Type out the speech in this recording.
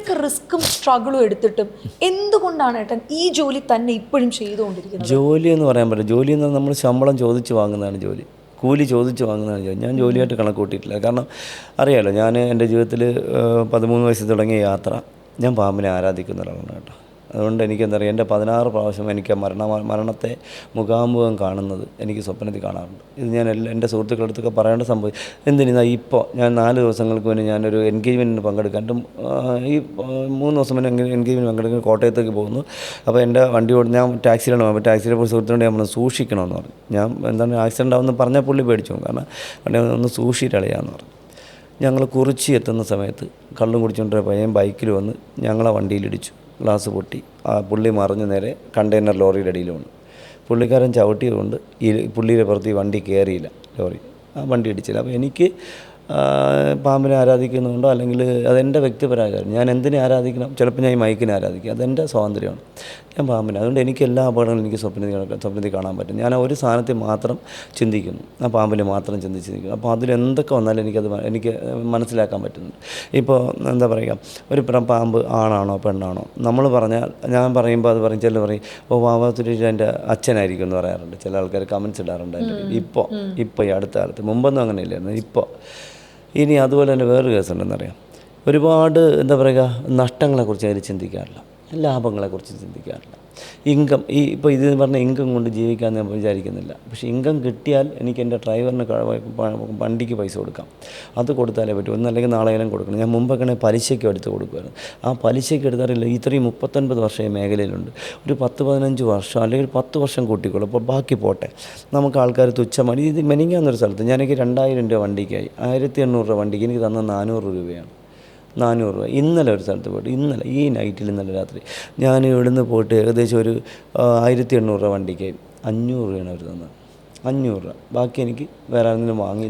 ഇത്രയൊക്കെ റിസ്ക്കും സ്ട്രഗിളും എടുത്തിട്ടും എന്തുകൊണ്ടാണ് ഏട്ടൻ ഈ ജോലി തന്നെ ഇപ്പോഴും ചെയ്തുകൊണ്ടിരിക്കുന്നത്? ജോലി എന്ന് പറയാൻ പറ്റില്ല. ജോലി എന്ന് നമ്മൾ ശമ്പളം ചോദിച്ച് വാങ്ങുന്നതാണ് ജോലി, കൂലി ചോദിച്ച് വാങ്ങുന്നതാണ് ജോലി. ഞാൻ ജോലിയായിട്ട് കണക്ക് കൂട്ടിയിട്ടില്ല. കാരണം അറിയാമല്ലോ, ഞാൻ എൻ്റെ ജീവിതത്തിൽ 13 വയസ്സിൽ തുടങ്ങിയ യാത്ര, ഞാൻ പാമ്പിനെ ആരാധിക്കുന്ന ഒരാളാണ് കേട്ടോ. അതുകൊണ്ട് എനിക്കെന്താ പറയുക, എൻ്റെ 16 പ്രാവശ്യം എനിക്ക് മരണത്തെ മുഖാമുഖം കാണുന്നത് എനിക്ക് സ്വപ്നത്തിൽ കാണാറുണ്ട്. ഇത് ഞാൻ എൻ്റെ സുഹൃത്തുക്കളുടെ അടുത്തൊക്കെ പറയേണ്ട സംഭവം. എന്തിനാ ഇപ്പോൾ ഞാൻ 4 ദിവസങ്ങൾക്ക് മുന്നേ ഞാനൊരു എൻഗേജ്മെൻറ്റിന് പങ്കെടുക്കാൻ, ഈ 3 ദിവസം മുന്നേ എൻഗേജ്മെൻറ്റ് പങ്കെടുക്കാൻ കോട്ടയത്തേക്ക് പോകുന്നു. അപ്പോൾ എൻ്റെ വണ്ടി ഓടി ഞാൻ ടാക്സിയിലാണ് പോകുമ്പോൾ ടാക്സിയിലെ പോയി സുഹൃത്തിനോട് ഞാൻ സൂക്ഷിക്കണമെന്ന് പറഞ്ഞു. ഞാൻ എന്താണ് ആക്സിഡൻ്റ് ആവുമെന്ന് പറഞ്ഞാൽ പുള്ളി പേടിച്ചു, കാരണം വണ്ടി ഒന്ന് സൂക്ഷിച്ചിട്ടളയാന്ന് പറഞ്ഞു. ഞങ്ങൾ കുറിച്ചി എത്തുന്ന സമയത്ത് കള്ളും കുടിച്ചുകൊണ്ടൊരു പയ്യൻ ബൈക്കിൽ വന്ന് ഞങ്ങളെ വണ്ടിയിലിടിച്ചു. ഗ്ലാസ് പൊട്ടി, ആ പുള്ളി മറിഞ്ഞ് നേരെ കണ്ടെയ്നർ ലോറിയുടെ അടിയിൽ വന്നു. പുള്ളിക്കാരൻ ചവിട്ടിയതുകൊണ്ട് ഈ പുള്ളിയുടെ പുറത്ത് ഈ വണ്ടി കയറിയില്ല, ലോറി ആ വണ്ടി ഇടിച്ചില്ല. അപ്പോൾ എനിക്ക് പാമ്പിനെ ആരാധിക്കുന്നുണ്ടോ, അല്ലെങ്കിൽ അതെൻ്റെ വ്യക്തിപരമായ ഞാൻ എന്തിനെ ആരാധിക്കണം, ചിലപ്പോൾ ഞാൻ ഈ മൈക്കിനെ ആരാധിക്കും, അതെൻ്റെ സ്വാതന്ത്ര്യമാണ്. ഞാൻ പാമ്പിനെ, അതുകൊണ്ട് എനിക്ക് എല്ലാ അപകടങ്ങളും എനിക്ക് സ്വപ്നത്തിൽ കാണാൻ പറ്റും. ഞാൻ ഒരു സാധനത്തിൽ മാത്രം ചിന്തിക്കുന്നു, ആ പാമ്പിനെ മാത്രം ചിന്തിക്കുന്നു. അപ്പോൾ അതിലെന്തൊക്കെ വന്നാലും എനിക്ക് മനസ്സിലാക്കാൻ പറ്റുന്നുണ്ട്. ഇപ്പോൾ എന്താ പറയുക, ഒരു പാമ്പ് ആണാണോ പെണ്ണാണോ നമ്മൾ പറഞ്ഞാൽ, ഞാൻ പറയുമ്പോൾ അത് പറയും, ചിലർ പറയും വാവാത്തുരി എൻ്റെ അച്ഛനായിരിക്കും എന്ന് പറയാറുണ്ട്. ചില ആൾക്കാർ കമൻസ് ഇടാറുണ്ട് അതിൻ്റെ. ഇപ്പോൾ ഈ അടുത്ത കാലത്ത്, മുമ്പൊന്നും അങ്ങനെയില്ലായിരുന്നു, ഇപ്പോൾ. ഇനി അതുപോലെ തന്നെ വേറൊരു കേസുണ്ടെന്നറിയാം, ഒരുപാട് എന്താ പറയുക, നഷ്ടങ്ങളെക്കുറിച്ച് അതിൽ ചിന്തിക്കാറില്ല, ലാഭങ്ങളെക്കുറിച്ച് ചിന്തിക്കാറില്ല. ഇൻകം, ഇപ്പോൾ ഇത് പറഞ്ഞ ഇൻകം കൊണ്ട് ജീവിക്കാൻ ഞാൻ വിചാരിക്കുന്നില്ല. പക്ഷേ ഇൻകം കിട്ടിയാൽ എനിക്ക് എൻ്റെ ഡ്രൈവറിന് വണ്ടിക്ക് പൈസ കൊടുക്കാം, അത് കൊടുത്താലേ പറ്റൂ. ഒന്നല്ലെങ്കിൽ നാളെയും കൊടുക്കണം. ഞാൻ മുമ്പൊക്കെ പലിശയ്ക്ക് എടുത്ത് കൊടുക്കുമായിരുന്നു. ആ പലിശയ്ക്ക് എടുത്താറില്ല. ഇത്രയും 39 വർഷം ഈ മേഖലയിലുണ്ട്. ഒരു 10-15 വർഷം അല്ലെങ്കിൽ 10 വർഷം കൂട്ടിക്കോളും. അപ്പോൾ ബാക്കി പോട്ടെ, നമുക്ക് ആൾക്കാർ തുച്ഛമാണ്. ഇത് മെനിങ്ങാന്നൊരു സ്ഥലത്ത് എനിക്ക് 2000 രൂപ വണ്ടിക്കായി, 1800 രൂപ വണ്ടിക്ക് എനിക്ക് തന്ന 400 രൂപയാണ്. 400 രൂപ. ഇന്നലെ ഒരു സ്ഥലത്ത് പോയിട്ട്, ഈ നൈറ്റിൽ ഇന്നലെ രാത്രി ഞാൻ ഇവിടുന്ന് പോയിട്ട് ഏകദേശം ഒരു 1800 രൂപ വണ്ടിക്ക് 500 രൂപയാണ് അവർ തന്നത്. 500 രൂപ ബാക്കി എനിക്ക് വേറെ ആരെങ്കിലും വാങ്ങി.